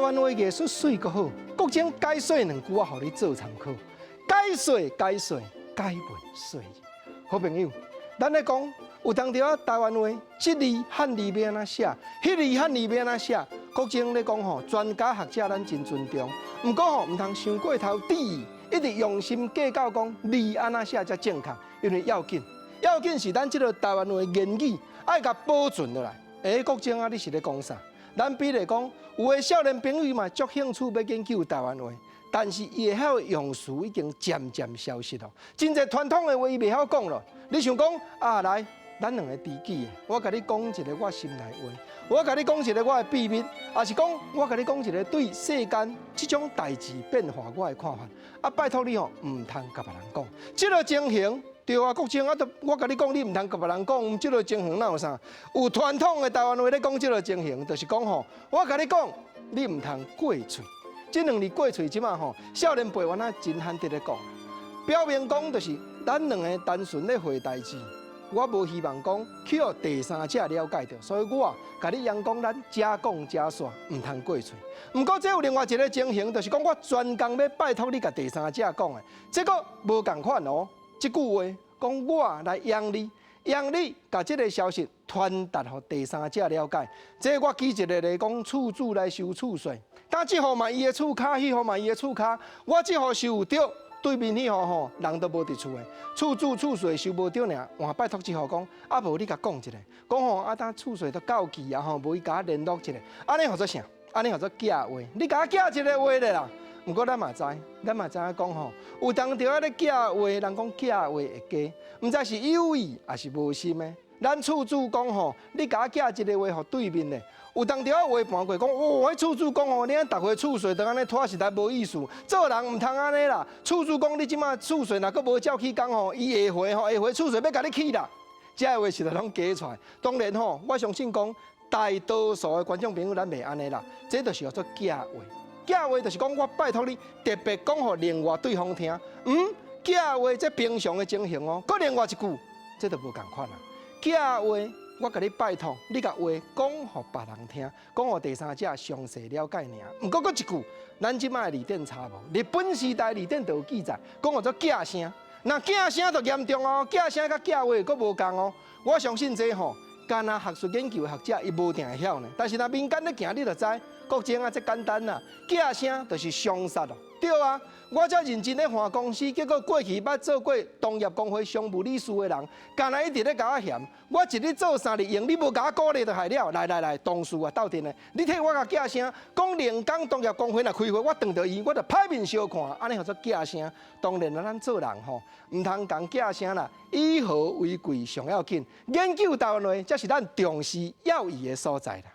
湾话艺术水阁好，国情解说2句啊，互你做参考。解说，解文说字。好朋友，咱咧讲有当着啊台湾话，这字汉字要安怎写，迄字汉字要安怎写。国情咧讲吼，专家学者咱真尊重，毋过吼毋通伤过头旨意，一直用心计较讲字安怎写才正确，因为要紧是咱即个台湾话言语爱甲保存落来。国情啊，你是咧讲啥？咱比如讲，有诶少年朋友嘛，足兴趣要研究台湾话，但是伊会晓用词已经渐渐消失咯。真侪传统诶话伊袂晓讲咯。你想讲啊，来，咱2个知己诶，我甲你讲一个我心内话，我甲你讲一个我诶秘密，也是讲我甲你讲一个对世间即种代志变化我诶看法。啊，拜托你吼，毋通甲别人讲，即个情形。对啊，国情啊，我甲你讲，你毋通甲别人讲，即个情形哪有啥？有传统的台湾话咧讲即个情形，就是讲吼，我甲你讲，你毋通过嘴。即2字过嘴即马吼，少年辈员啊真罕得咧讲。表面讲就是咱2个单纯咧会代志，我无希望讲去互第三者了解到，所以我甲你讲咱假讲假说，毋通过嘴。毋过这有另外一个情形，就是讲我专工要拜托你甲第三者讲的，这个无共款哦。即句话讲我来养你，甲即个消息传达互第三者了解。这我举一个来讲，厝主来收厝税，但即号嘛伊的厝卡，迄号嘛伊的厝卡，我即号收着，对面迄号吼人都无伫厝的，厝主厝税收无着尔，换拜托即号讲，啊无你甲讲一下，讲吼啊当厝税都到期啊吼，无伊甲我联络一下，安尼号做啥？安尼号做假话，你甲我假一个话咧啦。毋过咱嘛知影讲吼，有当着啊咧假话，人讲假话会假，毋知是有意还是无心的。咱厝主讲吼，你甲我假一个话互对面的，有当着啊话盘过讲，迄厝主讲吼，你安逐回厝税都安尼拖实在无意思，做人毋通安尼啦。厝主讲你即马厝税若阁无照起讲吼，伊下回厝税要甲你起啦。这话实在拢假出来。当然吼，我相信讲大多数的观众朋友咱袂安尼啦，这就是叫做假话。假话就是讲，我拜托你特别讲互另外对方听。假话这平常的情形哦，搁另外一句，这就无共款啦。假话，我甲你拜托，你甲话讲互别人听，讲互第三者详细了解尔。毋过搁一句，咱即摆字典查无，日本时代字典就有记载，讲叫做假声。那假声就严重哦，假声甲假话搁无共哦。我相信这吼，干那学术研究的学者伊无定会晓呢，但是若民间咧行，你就知。国情啊，这简单啦，假声就是凶杀咯，对啊。我遮认真咧换公司，结果过去捌做过农业工会商务理事的人，干来一直咧甲我嫌，我一日做3日用，你无甲我鼓励就害了。来，同事啊，斗阵咧，你替我甲假声，讲连江农业工会若开会，我当着伊，我就歹面相看，安尼叫做假声。当然啦，咱做人吼，毋通讲假声啦，以和为贵上要紧。研究台湾话，才是咱重视要义的所在啦。